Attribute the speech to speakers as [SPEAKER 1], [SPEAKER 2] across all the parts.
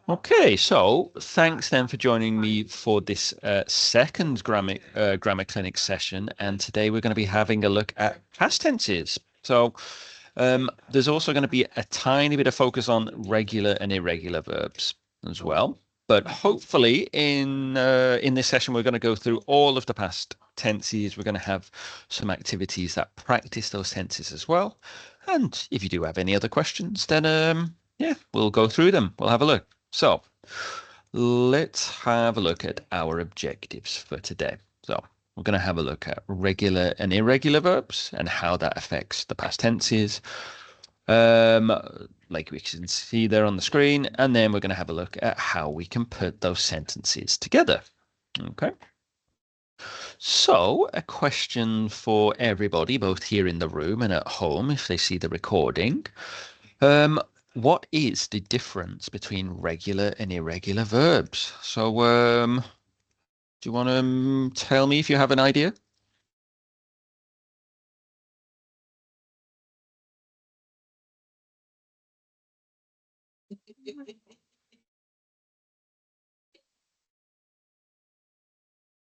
[SPEAKER 1] Okay, so thanks then for joining me for this second grammar clinic session. And today we're going to be having a look at past tenses. So there's also going to be a tiny bit of focus on regular and irregular verbs as well. But hopefully in this session, we're going to go through all of the past tenses. We're going to have some activities that practice those tenses as well. And if you do have any other questions, then yeah, we'll go through them. We'll have a look. So let's have a look at our objectives for today. So we're going to have a look at regular and irregular verbs and how that affects the past tenses. Like we can see there on the screen, and then we're going to have a look at how we can put those sentences together. Okay. So a question for everybody, both here in the room and at home, if they see the recording. What is the difference between regular and irregular verbs? So, do you want to tell me if you have an idea?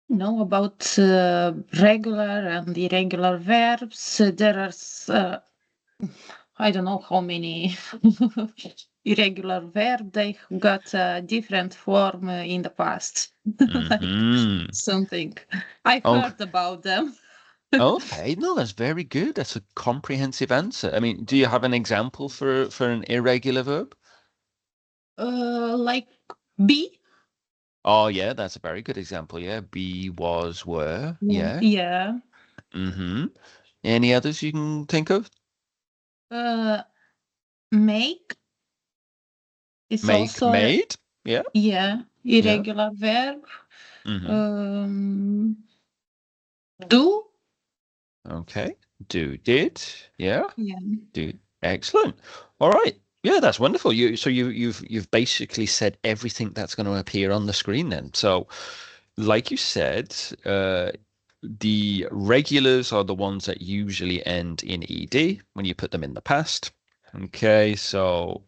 [SPEAKER 2] Know about regular and irregular verbs. There are, I don't know how many irregular verb. They got a different form in the past. Like something. I've
[SPEAKER 1] Oh,
[SPEAKER 2] heard about them.
[SPEAKER 1] okay. No, that's very good. That's a comprehensive answer. I mean, do you have an example for an irregular verb?
[SPEAKER 2] Like be.
[SPEAKER 1] Oh, yeah, that's a very good example. Yeah, be, was, were. Yeah.
[SPEAKER 2] Yeah.
[SPEAKER 1] Mm-hmm. Any others you can think of?
[SPEAKER 2] Uh, make is
[SPEAKER 1] Make,
[SPEAKER 2] also,
[SPEAKER 1] made. Yeah.
[SPEAKER 2] yeah,
[SPEAKER 1] Yeah.
[SPEAKER 2] irregular verb.
[SPEAKER 1] Mm-hmm.
[SPEAKER 2] Um, do.
[SPEAKER 1] Okay. Do, did. Yeah.
[SPEAKER 2] Yeah.
[SPEAKER 1] Do. Excellent. All right. Yeah, that's wonderful. You've basically said everything that's going to appear on the screen then. So, like you said, the regulars are the ones that usually end in ed when you put them in the past. Okay, so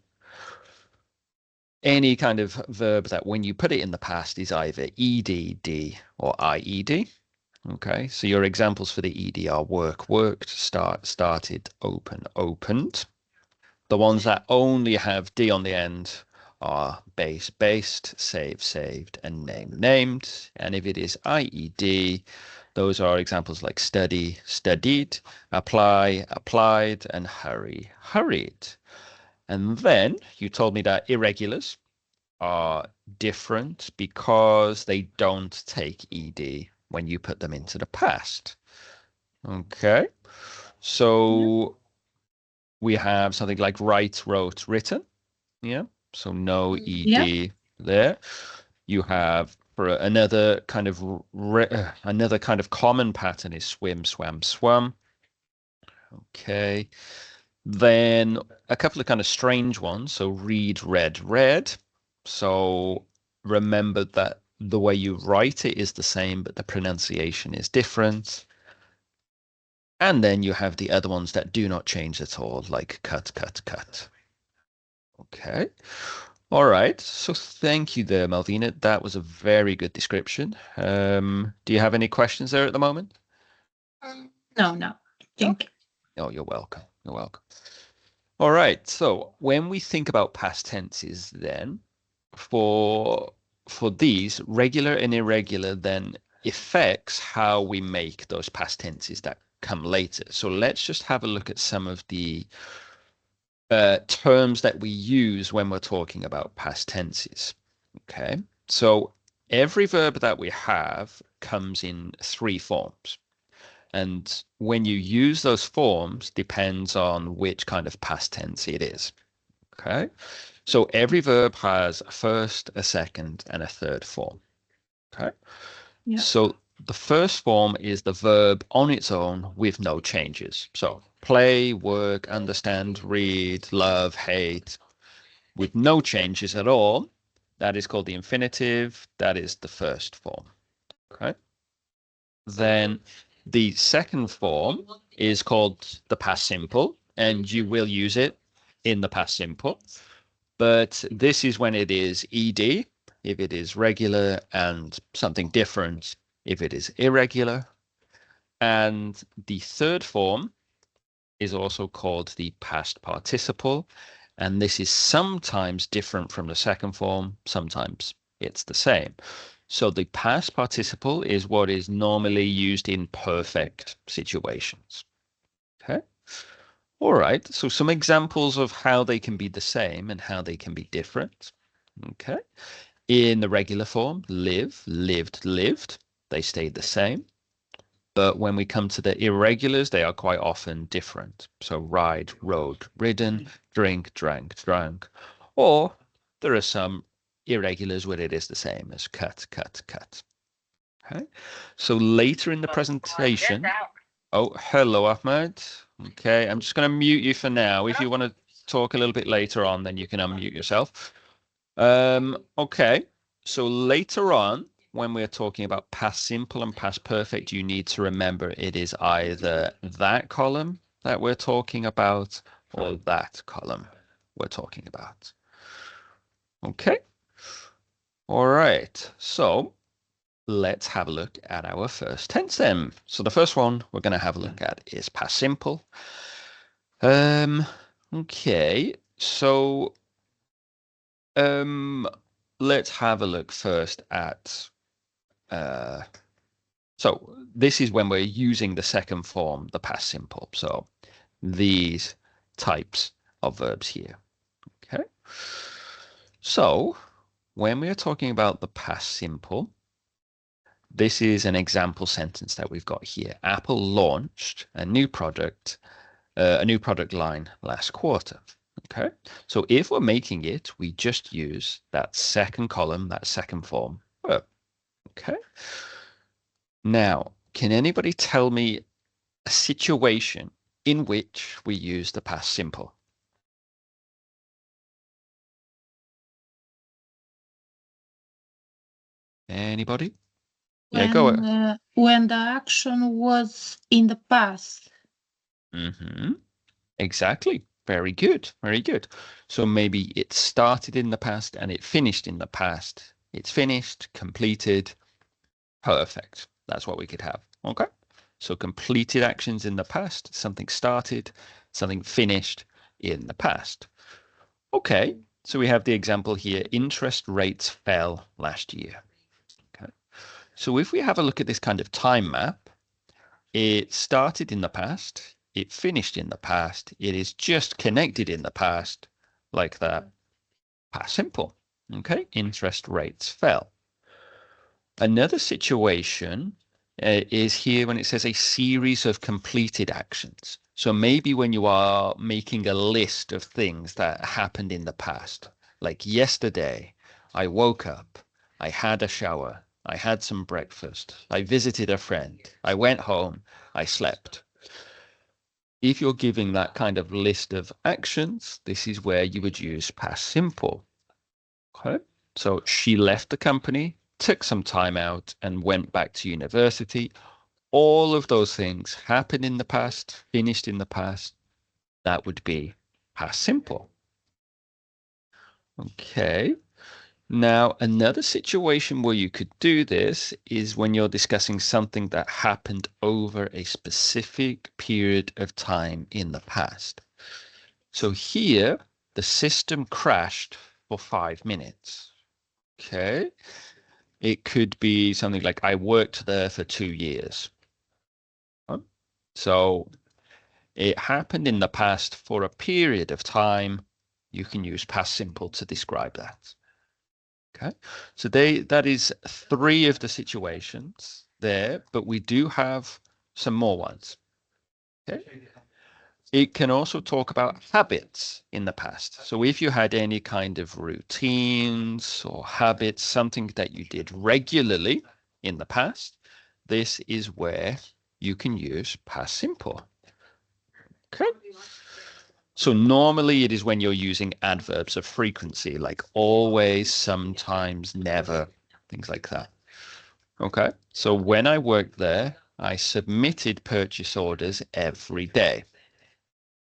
[SPEAKER 1] any kind of verb that when you put it in the past is either edd or ied. Okay, so your examples for the ed are work, worked, start, started, open, opened. The ones that only have D on the end are base, based, save, saved, and name, named. And if it is IED, those are examples like study, studied, apply, applied, and hurry, hurried. And then you told me that irregulars are different because they don't take ED when you put them into the past. Okay.
[SPEAKER 2] Yeah.
[SPEAKER 1] So we have something like write, wrote, written. Yeah. So no
[SPEAKER 2] Yeah.
[SPEAKER 1] ED there. You have for another kind of another kind of common pattern is swim, swam, swum. Okay. Then a couple of kind of strange ones. So read, read, read. So remember that the way you write it is the same, but the pronunciation is different. And then you have the other ones that do not change at all, like cut, cut, cut. Okay. All right. So thank you there, Malvina. That was a very good description. Do you have any questions there at the moment?
[SPEAKER 2] No, no. Thank
[SPEAKER 1] Okay. Oh, you're welcome. You're welcome. All right. So when we think about past tenses, then for for these, regular and irregular then affects how we make those past tenses that come later. So let's just have a look at some of the terms that we use when we're talking about past tenses. Okay, so every verb that we have comes in three forms. And when you use those forms depends on which kind of past tense it is. Okay, so every verb has a first, a second, and a third form. Okay,
[SPEAKER 2] you.
[SPEAKER 1] so the first form is the verb on its own with no changes. So play, work, understand, read, love, hate, with no changes at all. That is called the infinitive. That is the first form. Okay. Then the second form is called the past simple, and you will use it in the past simple. But this is when it is ed, if it is regular, and something different if it is irregular. And the third form is also called the past participle. And this is sometimes different from the second form, sometimes it's the same. So the past participle is what is normally used in perfect situations. Okay. All right. So some examples of how they can be the same and how they can be different. Okay. In the regular form, live, lived, lived, they stayed the same. But when we come to the irregulars, they are quite often different. So ride, rode, ridden, drink, drank, drunk. Or there are some irregulars where it is the same as cut, cut, cut. Okay. So later in the presentation, oh, hello, Ahmed. Okay, I'm just going to mute you for now. If you want to talk a little bit later on, then you can unmute yourself. Okay, so later on, when we're talking about past simple and past perfect, you need to remember it is either that column that we're talking about or that column we're talking about. Okay. All right. So let's have a look at our first tense then. So the first one we're going to have a look at is past simple. Okay. So let's have a look first at so this is when we're using the second form, the past simple. So these types of verbs here. Okay. So when we are talking about the past simple, this is an example sentence that we've got here. Apple launched a new product line last quarter. Okay. So if we're making it, we just use that second column, that second form verb. Okay. Now, can anybody tell me a situation in which we use the past simple? Anybody? Yeah, go ahead.
[SPEAKER 2] When the action was in the past.
[SPEAKER 1] Exactly. Very good. Very good. So maybe it started in the past and it finished in the past. It's finished, completed, perfect. That's what we could have. Okay. So completed actions in the past, something started, something finished in the past. Okay. So we have the example here. Interest rates fell last year. Okay. So if we have a look at this kind of time map, it started in the past, it finished in the past, it is just connected in the past, like that. Past simple. Okay, interest rates fell. Another situation is here when it says a series of completed actions. So maybe when you are making a list of things that happened in the past, like yesterday, I woke up, I had a shower, I had some breakfast, I visited a friend, I went home, I slept. If you're giving that kind of list of actions, this is where you would use past simple. Okay. So she left the company, took some time out, and went back to university. All of those things happened in the past, finished in the past. That would be past simple. Okay. Now, another situation where you could do this is when you're discussing something that happened over a specific period of time in the past. So here, the system crashed for 5 minutes. Okay. It could be something like, I worked there for 2 years. So it happened in the past for a period of time. You can use past simple to describe that. Okay, so that is 3 of the situations there, but we do have some more ones. Okay. It can also talk about habits in the past. So if you had any kind of routines or habits, something that you did regularly in the past, this is where you can use past simple. Okay. So normally it is when you're using adverbs of frequency, like always, sometimes, never, things like that. Okay. So when I worked there, I submitted purchase orders every day.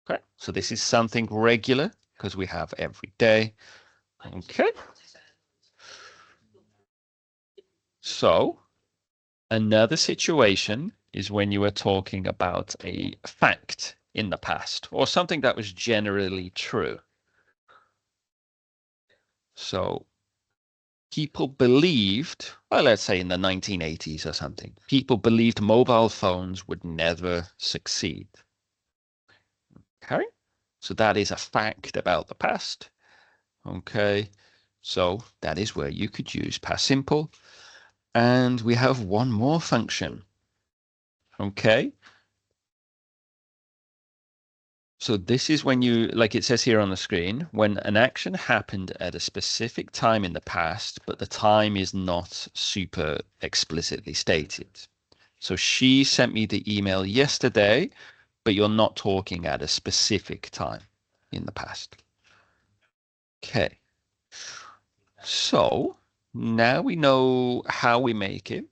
[SPEAKER 1] Okay. So this is something regular because we have every day. Okay. So another situation is when you are talking about a fact in the past or something that was generally true. So people believed, well, let's say in the 1980s or something, people believed mobile phones would never succeed. Okay, so that is a fact about the past. Okay, so that is where you could use past simple. And we have one more function. Okay, so this is when you, like it says here on the screen, when an action happened at a specific time in the past, but the time is not super explicitly stated. So she sent me the email yesterday, but you're not talking at a specific time in the past. Okay. So now we know how we make it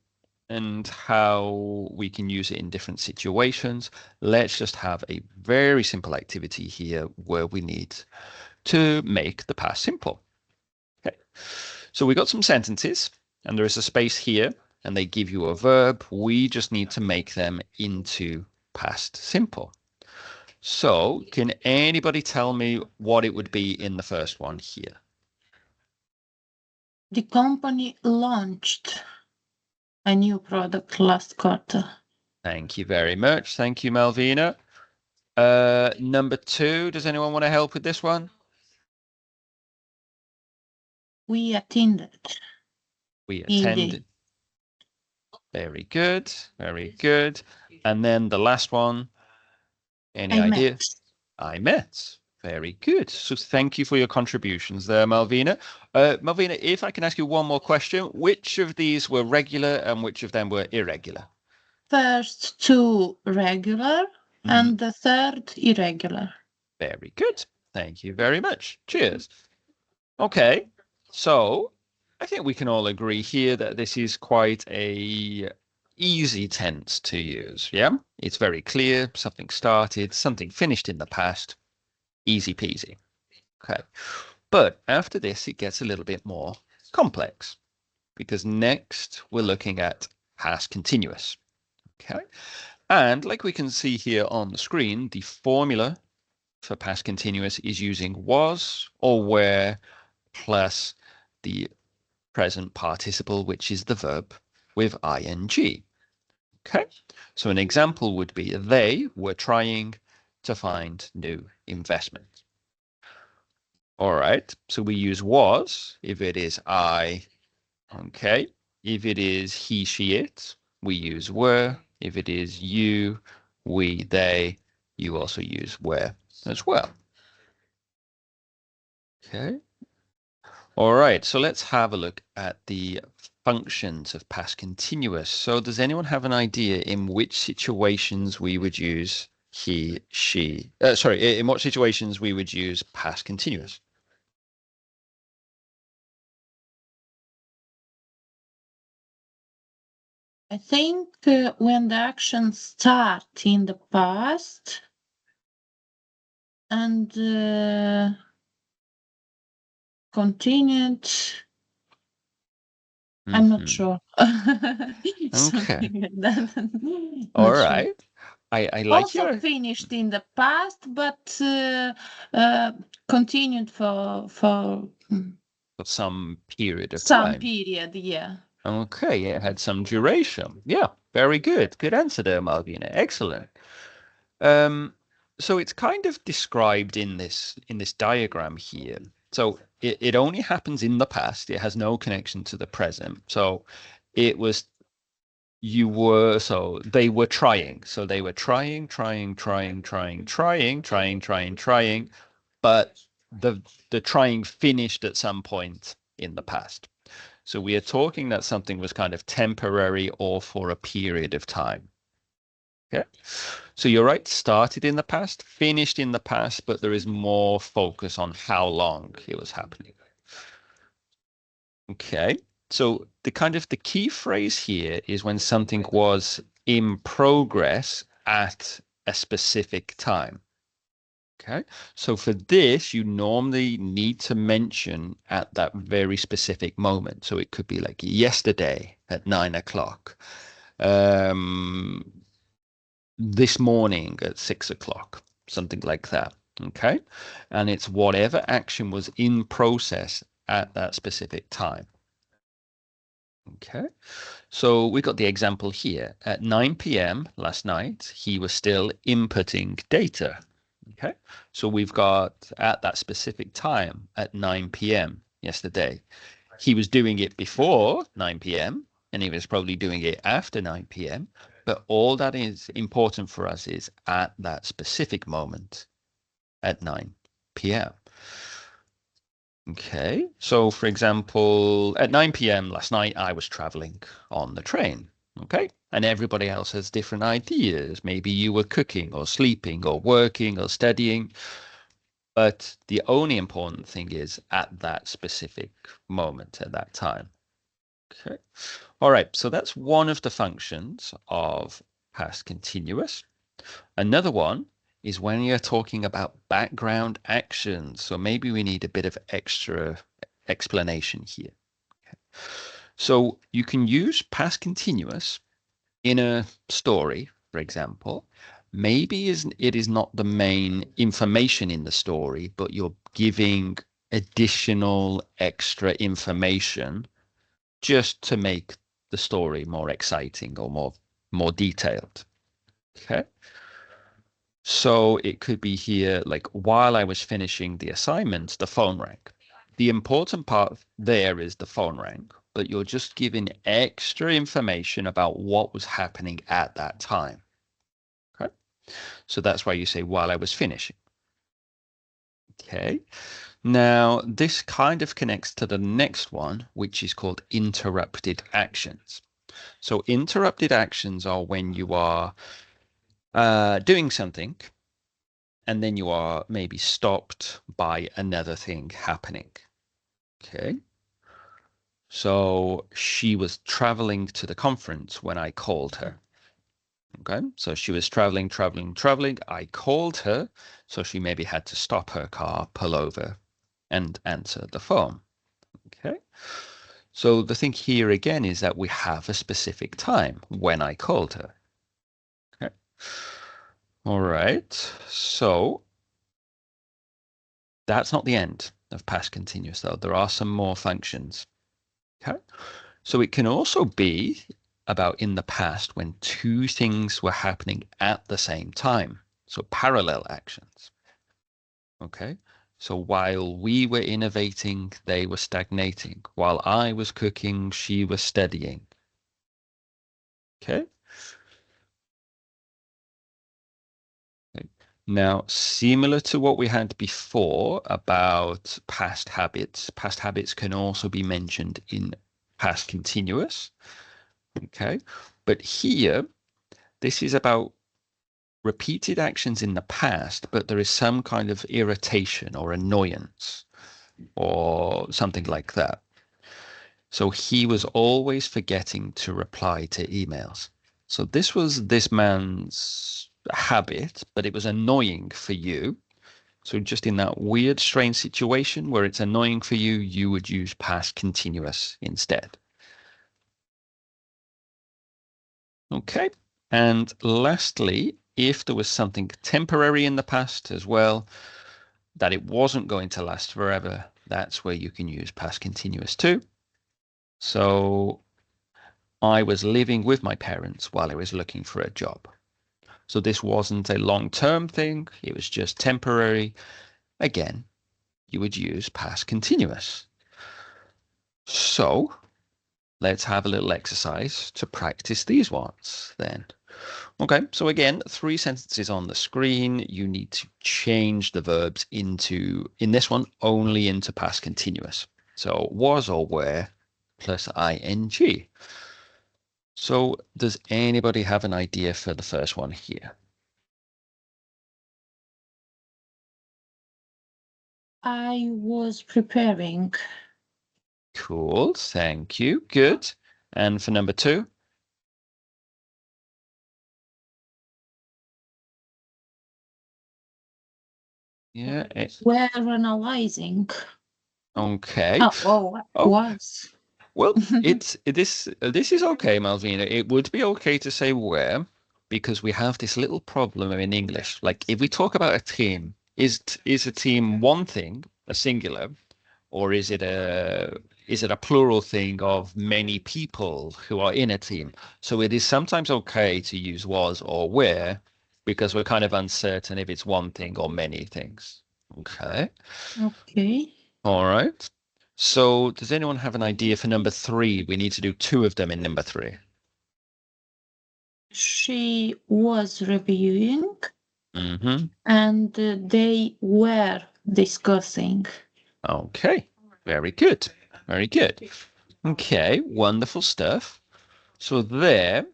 [SPEAKER 1] and how we can use it in different situations. Let's just have a very simple activity here where we need to make the past simple. Okay. So we got some sentences and there is a space here and they give you a verb. We just need to make them into past simple. So can anybody tell me what it would be in the first one here?
[SPEAKER 2] The company launched a new product last quarter.
[SPEAKER 1] Thank you very much. Thank you, Malvina. Number 2, does anyone want to help with this one?
[SPEAKER 2] We attended.
[SPEAKER 1] We attended. Very good. Very good. And then the last one, any idea?
[SPEAKER 2] Met.
[SPEAKER 1] I met. Very good. So thank you for your contributions there, Malvina. Malvina, if I can ask you one more question, which of these were regular and which of them were irregular?
[SPEAKER 2] First 2 regular and the third irregular.
[SPEAKER 1] Very good. Thank you very much. Cheers. Okay, so I think we can all agree here that this is quite a easy tense to use. Yeah, it's very clear. Something started, something finished in the past. Easy peasy. Okay, but after this, it gets a little bit more complex because next we're looking at past continuous. Okay, and like we can see here on the screen, the formula for past continuous is using was or were plus the present participle, which is the verb with ing. Okay, so an example would be they were trying to find new investment. All right, so we use was if it is I. Okay, if it is he, she, it, we use were. If it is you, we, they, you also use were as well. Okay. All right, so let's have a look at the functions of past continuous. So does anyone have an idea in which situations we would use he, she, in what situations we would use past continuous?
[SPEAKER 2] I think when the actions start in the past and continued. I'm not sure.
[SPEAKER 1] Okay.
[SPEAKER 2] Something like that.
[SPEAKER 1] All
[SPEAKER 2] Not sure.
[SPEAKER 1] right. I like
[SPEAKER 2] Also
[SPEAKER 1] your
[SPEAKER 2] finished in the past, but continued for
[SPEAKER 1] some period of
[SPEAKER 2] some
[SPEAKER 1] time.
[SPEAKER 2] period, yeah.
[SPEAKER 1] Okay, it had some duration. Yeah, very good. Good answer there, Malvina. Excellent. So it's kind of described in this diagram here. So it only happens in the past. It has no connection to the present. So it was they were trying. So they were trying, but the trying finished at some point in the past. So we are talking that something was kind of temporary or for a period of time. Okay. So you're right, started in the past, finished in the past, but there is more focus on how long it was happening. Okay. So the key phrase here is when something was in progress at a specific time. Okay, so for this, you normally need to mention at that very specific moment. So it could be like yesterday at 9 o'clock, um, this morning at 6 o'clock, something like that. Okay, and it's whatever action was in process at that specific time. Okay, so we got the example here. At 9 p.m. last night, he was still inputting data. Okay, so we've got at that specific time at 9 p.m. yesterday. He was doing it before 9 p.m. and he was probably doing it after 9 p.m. But all that is important for us is at that specific moment at 9 p.m. Okay, so for example, at 9 p.m. last night, I was traveling on the train. Okay, and everybody else has different ideas. Maybe you were cooking or sleeping or working or studying. But the only important thing is at that specific moment, at that time. Okay. All right, so that's one of the functions of past continuous. Another one is when you're talking about background actions. So maybe we need a bit of extra explanation here. Okay. So you can use past continuous in a story, for example. Maybe it is not the main information in the story, but you're giving additional extra information just to make the story more exciting or more detailed. Okay. So it could be here, like while I was finishing the assignment, the phone rang. The important part there is the phone rang, but you're just giving extra information about what was happening at that time. Okay. So that's why you say while I was finishing. Okay. Now, this kind of connects to the next one, which is called interrupted actions. So interrupted actions are when you are doing something and then you are maybe stopped by another thing happening. Okay. So she was traveling to the conference when I called her. Okay. So she was traveling. I called her. So she maybe had to stop her car, pull over, and answer the phone. Okay. So the thing here again is that we have a specific time when I called her. Okay. All right. So that's not the end of past continuous, though. There are some more functions. Okay. So it can also be about in the past when two things were happening at the same time. So parallel actions. Okay. So while we were innovating, they were stagnating. While I was cooking, she was studying. Okay. Now, similar to what we had before about past habits can also be mentioned in past continuous. Okay. But here, this is about repeated actions in the past, but there is some kind of irritation or annoyance or something like that. So he was always forgetting to reply to emails. So this was this man's habit, but it was annoying for you. So just in that weird, strange situation where it's annoying for you, you would use past continuous instead. Okay. And lastly, if there was something temporary in the past as well, that it wasn't going to last forever, that's where you can use past continuous too. So I was living with my parents while I was looking for a job. So this wasn't a long-term thing. It was just temporary. Again, you would use past continuous. So let's have a little exercise to practice these ones then. Okay, so again, 3 sentences on the screen. You need to change the verbs into, in this one, only into past continuous. So was or were plus ing. So does anybody have an idea for the first one here?
[SPEAKER 2] I was preparing.
[SPEAKER 1] Cool, thank you. Good. And for number 2? Yeah.
[SPEAKER 2] We're analyzing.
[SPEAKER 1] Okay.
[SPEAKER 2] Oh, was.
[SPEAKER 1] Well, this is okay, Malvina. It would be okay to say where, because we have this little problem in English. Like if we talk about a team, is a team one thing, a singular, or is it a plural thing of many people who are in a team? So it is sometimes okay to use was or where, because we're kind of uncertain if it's one thing or many things. Okay.
[SPEAKER 2] Okay.
[SPEAKER 1] All right. So does anyone have an idea for number 3? We need to do 2 of them in number 3.
[SPEAKER 2] She was reviewing
[SPEAKER 1] Mm-hmm.
[SPEAKER 2] and they were discussing.
[SPEAKER 1] Okay. Very good. Very good. Okay. Wonderful stuff. So there,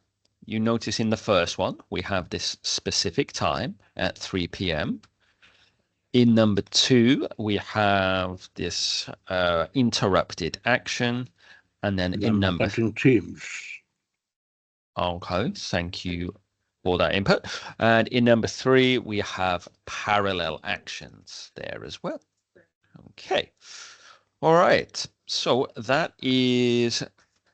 [SPEAKER 1] you notice in the first one, we have this specific time at 3 p.m. In number 2, we have this interrupted action. And then in number...
[SPEAKER 3] Teams.
[SPEAKER 1] Okay, thank you for that input. And in number 3, we have parallel actions there as well. Okay. All right. So that is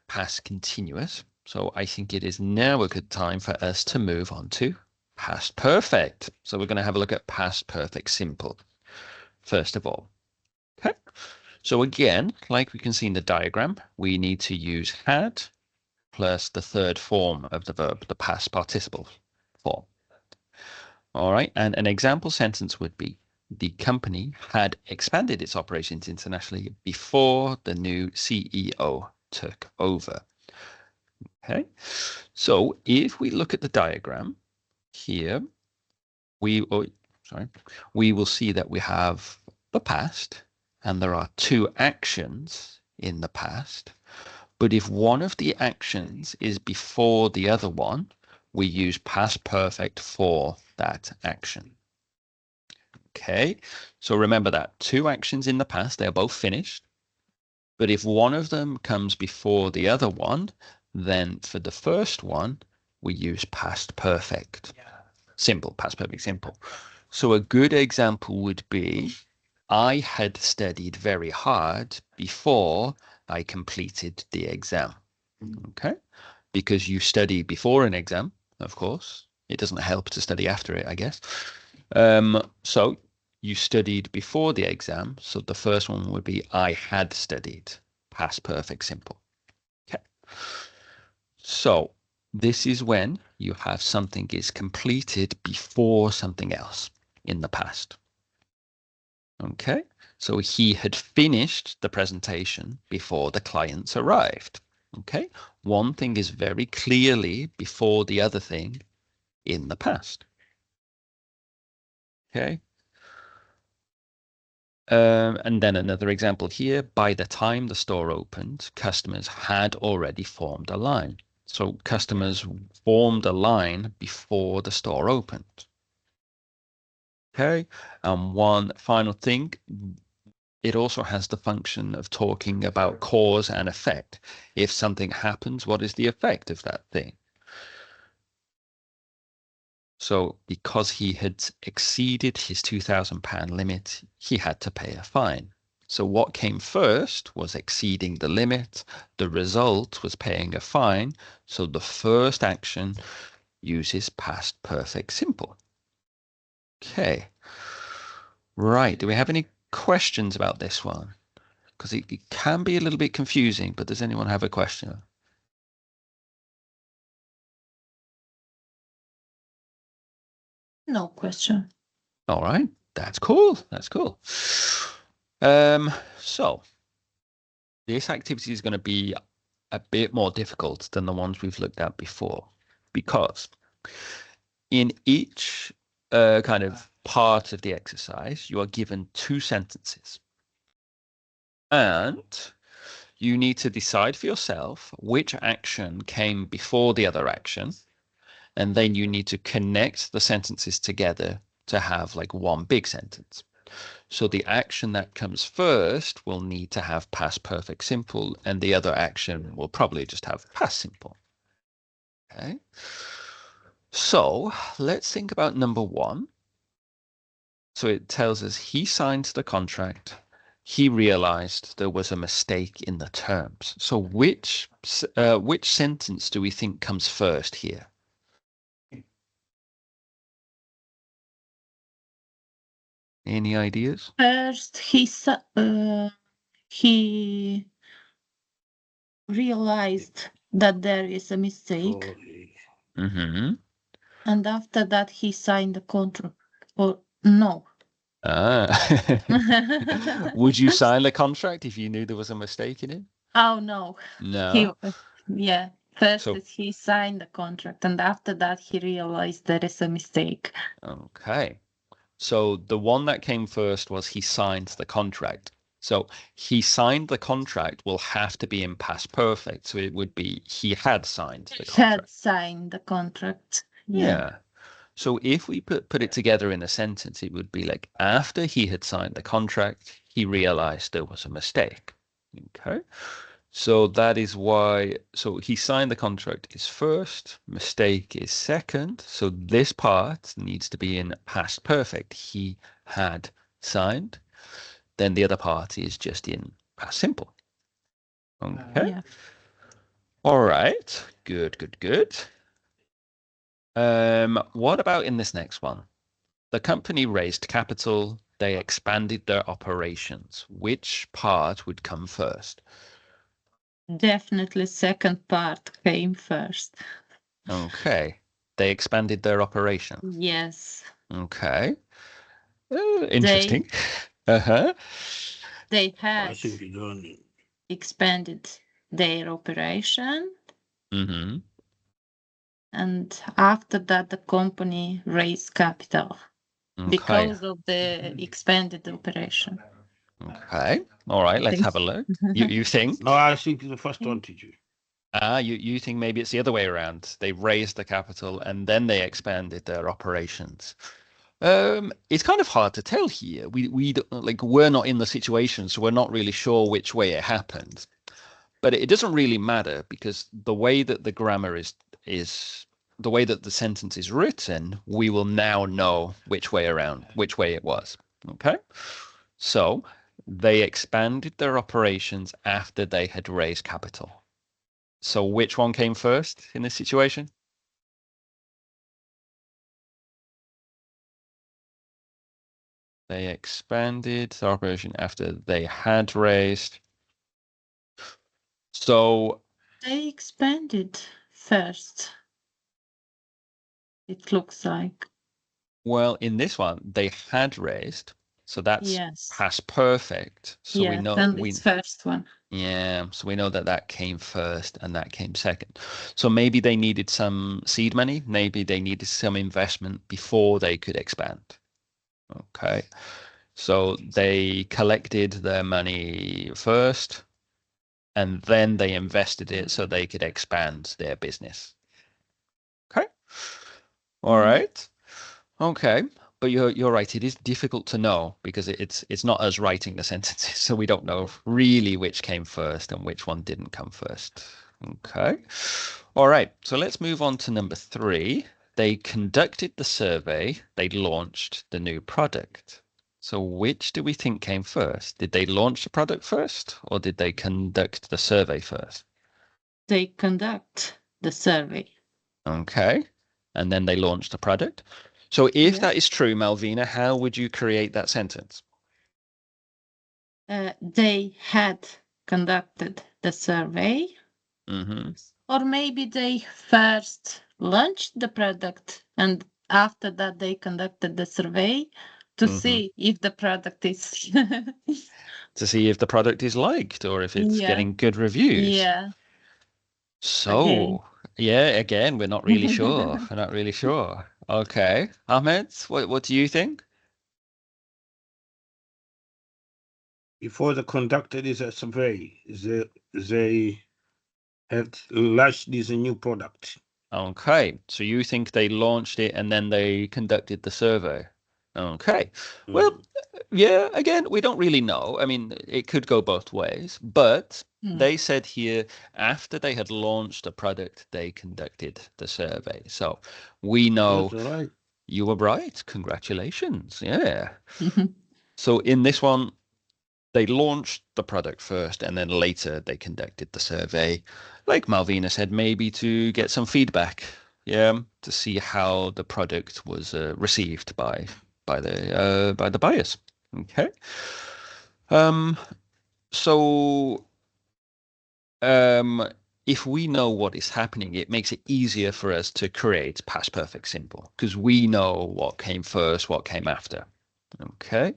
[SPEAKER 1] past continuous. So I think it is now a good time for us to move on to past perfect. So we're going to have a look at past perfect simple, first of all. Okay. So again, like we can see in the diagram, we need to use had plus the third form of the verb, the past participle form. All right, and an example sentence would be, the company had expanded its operations internationally before the new CEO took over. Okay, so if we look at the diagram here, we will see that we have the past, and there are 2 actions in the past. But if one of the actions is before the other one, we use past perfect for that action. Okay, so remember that 2 actions in the past, they are both finished. But if one of them comes before the other one, then for the first one, we use past perfect. Simple, past perfect simple. So a good example would be, I had studied very hard before I completed the exam. Okay, because you study before an exam, of course. It doesn't help to study after it, I guess. So you studied before the exam. So the first one would be, I had studied, past perfect simple. Okay. So this is when you have something is completed before something else in the past. Okay. So he had finished the presentation before the clients arrived. Okay, one thing is very clearly before the other thing in the past. Okay. And then another example here, by the time the store opened, customers had already formed a line. So customers formed a line before the store opened. Okay, and one final thing, it also has the function of talking about cause and effect. If something happens, what is the effect of that thing? So because he had exceeded his £2,000 limit, he had to pay a fine. So what came first was exceeding the limit. The result was paying a fine. So the first action uses past perfect simple. Okay. Right. Do we have any questions about this one? Because it can be a little bit confusing, but does anyone have a question?
[SPEAKER 2] No question.
[SPEAKER 1] All right. That's cool. That's cool. So this activity is going to be a bit more difficult than the ones we've looked at before, because in each kind of part of the exercise, you are given 2 sentences. And you need to decide for yourself which action came before the other action. And then you need to connect the sentences together to have like one big sentence. So the action that comes first will need to have past perfect simple, and the other action will probably just have past simple. Okay. So let's think about number 1. So it tells us he signed the contract. He realized there was a mistake in the terms. So which sentence do we think comes first here? Any ideas?
[SPEAKER 2] First, he realized that there is a mistake,
[SPEAKER 1] Mm-hmm.
[SPEAKER 2] and after that he signed the contract. Or no.
[SPEAKER 1] Ah. Would you sign the contract if you knew there was a mistake in it?
[SPEAKER 2] Oh no. He,
[SPEAKER 1] No.
[SPEAKER 2] yeah. First
[SPEAKER 1] So,
[SPEAKER 2] is he signed the contract, and after that he realized there is a mistake.
[SPEAKER 1] okay. So the one that came first was he signed the contract. So he signed the contract will have to be in past perfect. So it would be he had signed the
[SPEAKER 2] Had
[SPEAKER 1] contract.
[SPEAKER 2] signed the contract. Yeah.
[SPEAKER 1] Yeah. So if we put it together in a sentence, it would be like after he had signed the contract, he realized there was a mistake. Okay. So that is why, so he signed the contract is first, mistake is second. So this part needs to be in past perfect. He had signed. Then the other part is just in past simple. Okay.
[SPEAKER 2] Yeah.
[SPEAKER 1] All right. Good, good, good. What about in this next one? The company raised capital, they expanded their operations. Which part would come first?
[SPEAKER 2] Definitely second part came first.
[SPEAKER 1] Okay. They expanded their operation.
[SPEAKER 2] Yes.
[SPEAKER 1] Okay.
[SPEAKER 2] They
[SPEAKER 1] Interesting. Uh-huh.
[SPEAKER 2] they had expanded their operation,
[SPEAKER 1] Mm-hmm.
[SPEAKER 2] and after that the company raised capital
[SPEAKER 1] Okay.
[SPEAKER 2] because of the expanded operation.
[SPEAKER 1] Okay. All right, let's have a look. You think?
[SPEAKER 3] No, I think the first one, teacher.
[SPEAKER 1] You think maybe it's the other way around. They raised the capital and then they expanded their operations. It's kind of hard to tell here. We're not in the situation, so we're not really sure which way it happened. But it doesn't really matter because the way that the grammar is the way that the sentence is written, we will now know which way it was. Okay? So they expanded their operations after they had raised capital. So which one came first in this situation? They expanded their operation after they had raised. So
[SPEAKER 2] They expanded first, it looks like.
[SPEAKER 1] well, in this one, they had raised, so that's
[SPEAKER 2] Yes.
[SPEAKER 1] past perfect. So we
[SPEAKER 2] Yes,
[SPEAKER 1] know
[SPEAKER 2] and it's first one.
[SPEAKER 1] yeah, so we know that that came first and that came second. So maybe they needed some seed money, maybe they needed some investment before they could expand. Okay. So they collected their money first and then they invested it so they could expand their business. Okay. All right. Okay. But you're right. It is difficult to know because it's not us writing the sentences, so we don't know really which came first and which one didn't come first. Okay. All right. So let's move on to number 3. They conducted the survey. They launched the new product. So which do we think came first? Did they launch the product first or did they conduct the survey first?
[SPEAKER 2] They conduct the survey.
[SPEAKER 1] Okay. And then they launched the product. So if that is true, Malvina, how would you create that sentence?
[SPEAKER 2] They had conducted the survey, or maybe they first launched the product and after that they conducted the survey to see if the product is
[SPEAKER 1] to see if the product is liked or if it's
[SPEAKER 2] Yeah.
[SPEAKER 1] getting good reviews.
[SPEAKER 2] Yeah.
[SPEAKER 1] So, yeah, again, we're not really sure. We're not really sure. Okay. Ahmed, what do you think?
[SPEAKER 3] Before they conducted this survey, they had launched this new product.
[SPEAKER 1] Okay. So you think they launched it and then they conducted the survey. Okay. Well, yeah, again, we don't really know. I mean, it could go both ways, but they said here after they had launched the product, they conducted the survey. So we know
[SPEAKER 3] That's right.
[SPEAKER 1] You were right. Congratulations. Yeah. So in this one, they launched the product first, and then later they conducted the survey, like Malvina said, maybe to get some feedback, yeah, to see how the product was received by the buyers. Okay. So if we know what is happening, it makes it easier for us to create past perfect simple because we know what came first, what came after. Okay.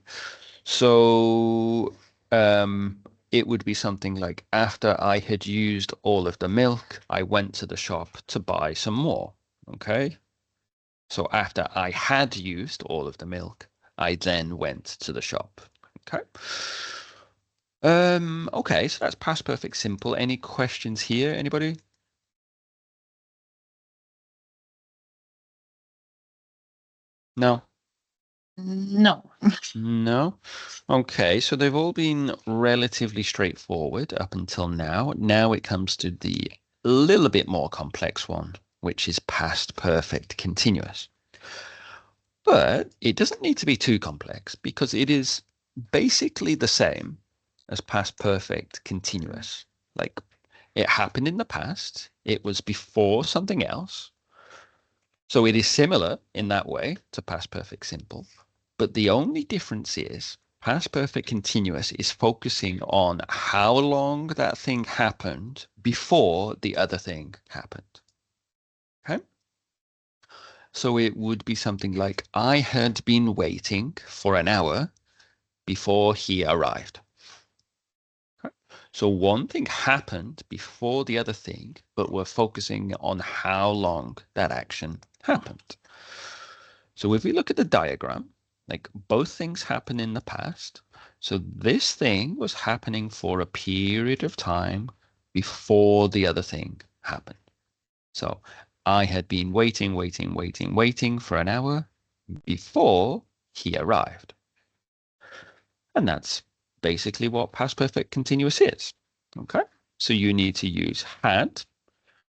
[SPEAKER 1] So it would be something like after I had used all of the milk, I went to the shop to buy some more. Okay. So after I had used all of the milk, I then went to the shop. Okay. Okay, so that's past perfect simple. Any questions here? Anybody? No.
[SPEAKER 2] No.
[SPEAKER 1] No. Okay, so they've all been relatively straightforward up until now. Now it comes to the little bit more complex one, which is past perfect continuous. But it doesn't need to be too complex because it is basically the same as past perfect continuous. Like it happened in the past, it was before something else. So it is similar in that way to past perfect simple. But the only difference is past perfect continuous is focusing on how long that thing happened before the other thing happened. Okay? So it would be something like, I had been waiting for an hour before he arrived. Okay? So one thing happened before the other thing, but we're focusing on how long that action happened. So if we look at the diagram, like both things happen in the past. So this thing was happening for a period of time before the other thing happened. So I had been waiting for an hour before he arrived. And that's basically what past perfect continuous is. Okay. So you need to use had,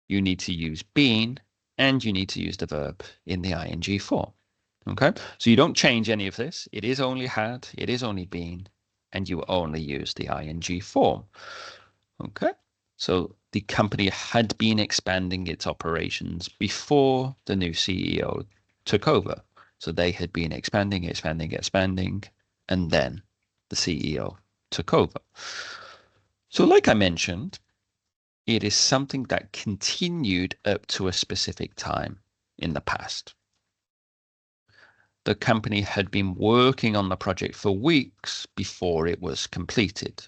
[SPEAKER 1] you need to use been, and you need to use the verb in the ing form. Okay, so you don't change any of this. It is only had, it is only been, and you only use the ing form. Okay, so the company had been expanding its operations before the new CEO took over. So they had been expanding, and then the CEO took over. So like I mentioned, it is something that continued up to a specific time in the past. The company had been working on the project for weeks before it was completed.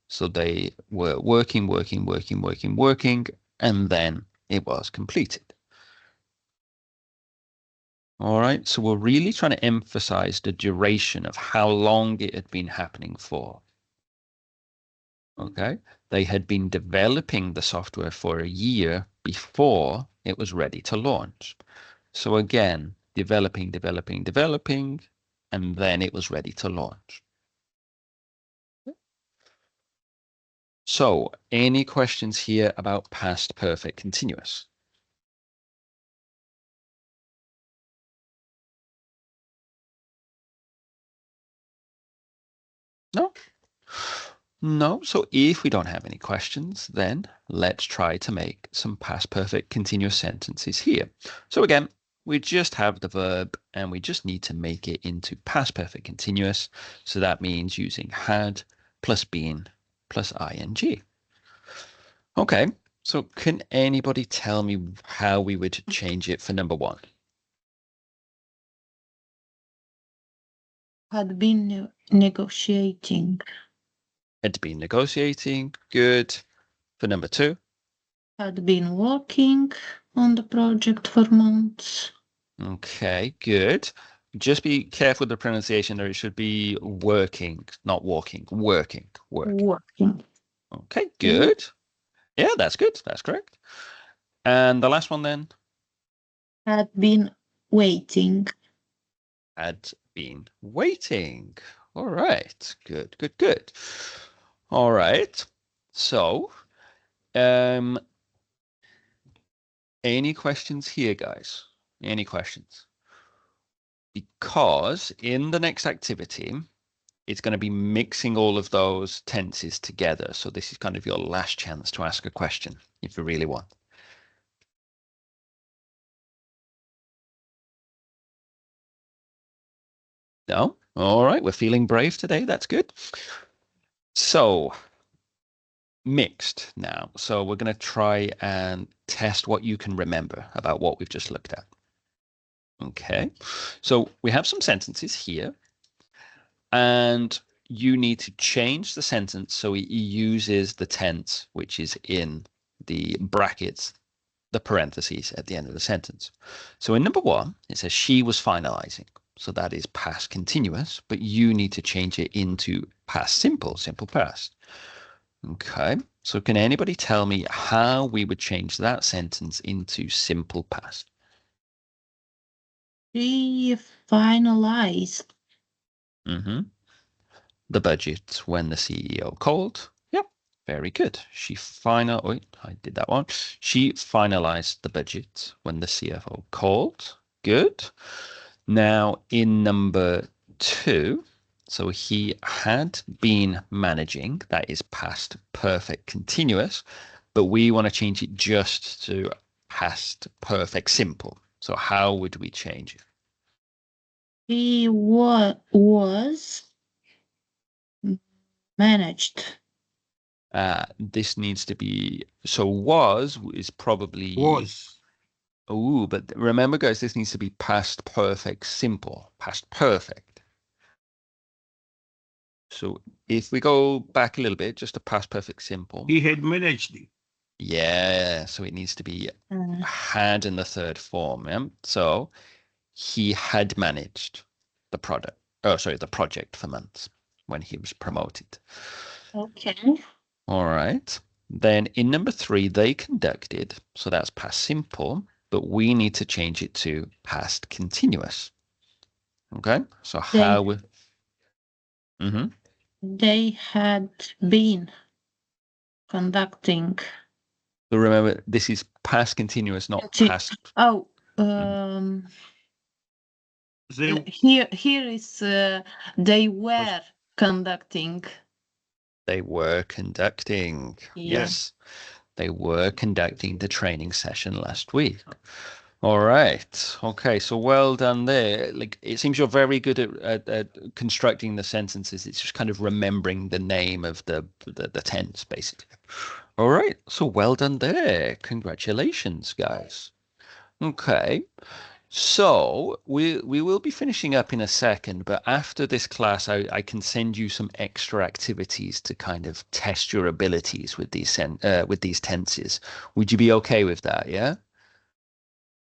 [SPEAKER 1] So they were working, and then it was completed. All right, so we're really trying to emphasize the duration of how long it had been happening for. Okay, they had been developing the software for a year before it was ready to launch. So again, developing, and then it was ready to launch. So any questions here about past perfect continuous? No? No. So if we don't have any questions, then let's try to make some past perfect continuous sentences here. So again, we just have the verb and we just need to make it into past perfect continuous. So that means using had plus been plus ing. Okay, so can anybody tell me how we would change it for number one?
[SPEAKER 2] Had been negotiating.
[SPEAKER 1] Had been negotiating. Good. For number two?
[SPEAKER 2] Had been working on the project for months.
[SPEAKER 1] Okay, good. Just be careful with the pronunciation there. It should be working, not walking. Working.
[SPEAKER 2] Working.
[SPEAKER 1] Okay, good. Yeah, that's good. That's correct. And the last one then?
[SPEAKER 2] Had been waiting.
[SPEAKER 1] Had been waiting. All right. Good. All right. So, any questions here, guys? Any questions? because in the next activity, it's going to be mixing all of those tenses together. So this is kind of your last chance to ask a question if you really want. No? All right, we're feeling brave today. That's good. So mixed now. So we're going to try and test what you can remember about what we've just looked at. Okay, so we have some sentences here, and you need to change the sentence so it uses the tense which is in the brackets, the parentheses at the end of the sentence. So in number 1, it says she was finalizing. So that is past continuous, but you need to change it into past simple, simple past. Okay, so can anybody tell me how we would change that sentence into simple past?
[SPEAKER 2] She finalized.
[SPEAKER 1] The budget when the CEO called. Yep, very good. She I did that one. She finalized the budget when the CFO called. Good. Now in number 2, so he had been managing, that is past perfect continuous, but we want to change it just to past perfect simple. So how would we change it?
[SPEAKER 2] He was managed.
[SPEAKER 1] This needs to be, so was is probably
[SPEAKER 3] Was.
[SPEAKER 1] Oh, but remember, guys, this needs to be past perfect simple, past perfect. So if we go back a little bit, just a past perfect simple.
[SPEAKER 3] He had managed it.
[SPEAKER 1] Yeah, so it needs to be had in the third form. Yeah? So he had managed the product. Oh, sorry, the project for months when he was promoted.
[SPEAKER 2] Okay.
[SPEAKER 1] All right. Then in number 3, they conducted. So that's past simple, but we need to change it to past continuous. Okay. So how we...
[SPEAKER 2] They had been conducting.
[SPEAKER 1] So remember, this is past continuous, not past.
[SPEAKER 2] Oh, here is they were conducting.
[SPEAKER 1] They were conducting.
[SPEAKER 2] Yeah.
[SPEAKER 1] Yes, they were conducting the training session last week. All right. Okay. So well done there. Like, it seems you're very good at constructing the sentences. It's just kind of remembering the name of the tense, basically. All right. So well done there. Congratulations, guys. Okay. So we will be finishing up in a second, but after this class, I can send you some extra activities to kind of test your abilities with these tenses. Would you be okay with that? Yeah.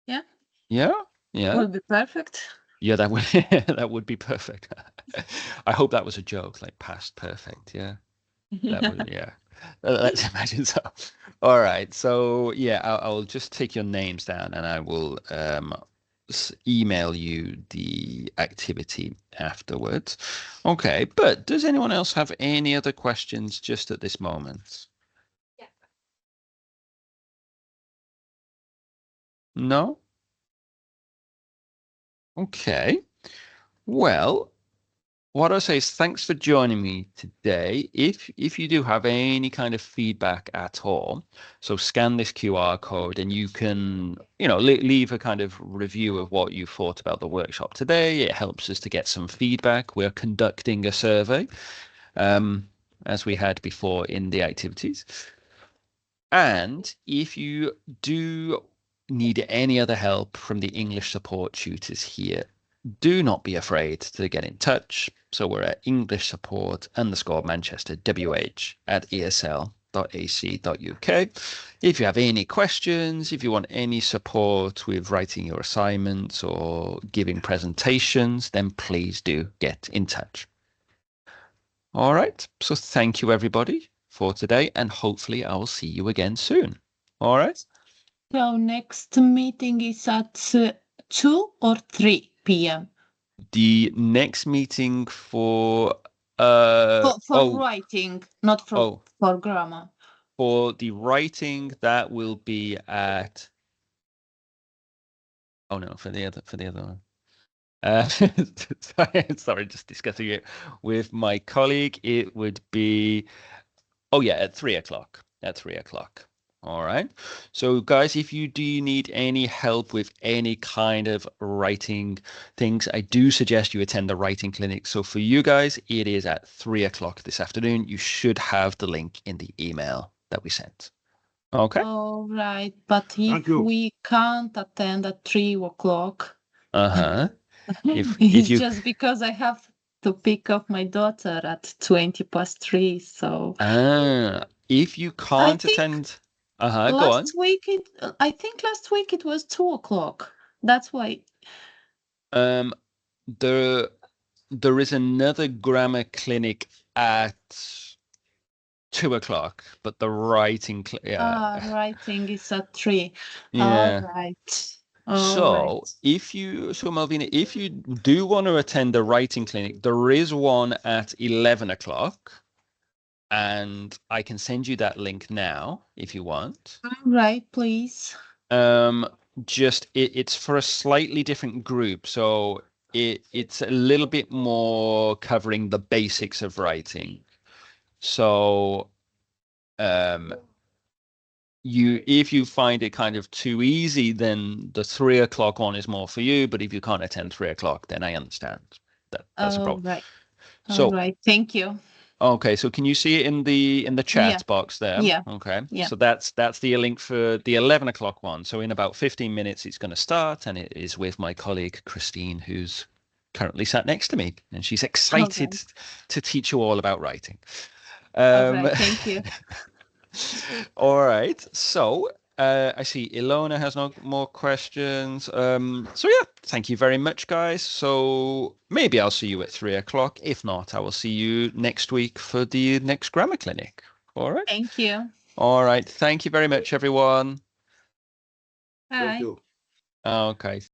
[SPEAKER 2] Yeah.
[SPEAKER 1] Yeah. Yeah.
[SPEAKER 2] Will be perfect.
[SPEAKER 1] Yeah, that would that would be perfect. I hope that was a joke, like past perfect. Yeah. That would, yeah. Let's imagine so. All right. So yeah, I'll just take your names down and I will email you the activity afterwards. Okay. But does anyone else have any other questions just at this moment?
[SPEAKER 2] Yeah.
[SPEAKER 1] No? Okay. Well, what I say is thanks for joining me today. If you do have any kind of feedback at all, so scan this QR code and you can, leave a kind of review of what you thought about the workshop today. It helps us to get some feedback. We're conducting a survey, as we had before in the activities. And if you do need any other help from the English support tutors here, do not be afraid to get in touch. So we're at English support _Manchester wh@esl.ac.uk. If you have any questions, if you want any support with writing your assignments or giving presentations, then please do get in touch. All right. So thank you, everybody, for today, and hopefully I will see you again soon. All right.
[SPEAKER 2] So next meeting is at 2 or 3 p.m.
[SPEAKER 1] The next meeting for
[SPEAKER 2] writing, not for grammar.
[SPEAKER 1] For the writing, that will be at for the other one. Sorry, just discussing it with my colleague. It would be, oh yeah, at 3 o'clock. At 3 o'clock. All right. So guys, if you do need any help with any kind of writing things, I do suggest you attend the writing clinic. So for you guys, it is at 3 o'clock this afternoon. You should have the link in the email that we sent. Okay.
[SPEAKER 2] All right. But
[SPEAKER 3] Thank
[SPEAKER 2] if
[SPEAKER 3] you.
[SPEAKER 2] we can't attend at 3 o'clock,
[SPEAKER 1] Uh-huh.
[SPEAKER 2] it's
[SPEAKER 1] if you
[SPEAKER 2] just because I have to pick up my daughter at 3:20. So
[SPEAKER 1] if you can't
[SPEAKER 2] think
[SPEAKER 1] attend, go on.
[SPEAKER 2] I think last week it was 2 o'clock. That's why.
[SPEAKER 1] There is another grammar clinic at 2 o'clock, but the writing
[SPEAKER 2] Writing is at 3.
[SPEAKER 1] yeah.
[SPEAKER 2] All right.
[SPEAKER 1] So Malvina, if you do want to attend the writing clinic, there is one at 11 o'clock, and I can send you that link now if you want.
[SPEAKER 2] All right, please.
[SPEAKER 1] Just it's for a slightly different group, so it's a little bit more covering the basics of writing. So if you find it kind of too easy, then the 3 o'clock one is more for you. But if you can't attend 3 o'clock, then I understand that's a problem.
[SPEAKER 2] Right.
[SPEAKER 1] So
[SPEAKER 2] all right, thank you.
[SPEAKER 1] okay, so can you see it in the chat
[SPEAKER 2] Yeah.
[SPEAKER 1] box there?
[SPEAKER 2] Yeah.
[SPEAKER 1] Okay.
[SPEAKER 2] Yeah.
[SPEAKER 1] So that's the link for the 11 o'clock one. So in about 15 minutes, it's going to start, and it is with my colleague Christine, who's currently sat next to me, and she's excited to teach you all about writing.
[SPEAKER 2] All right, thank you.
[SPEAKER 1] All right. So I see Ilona has no more questions. So yeah, thank you very much, guys. So maybe I'll see you at 3 o'clock. If not, I will see you next week for the next grammar clinic. All right.
[SPEAKER 2] Thank you.
[SPEAKER 1] All right. Thank you very much, everyone.
[SPEAKER 2] Bye.
[SPEAKER 3] Thank you.
[SPEAKER 1] Okay.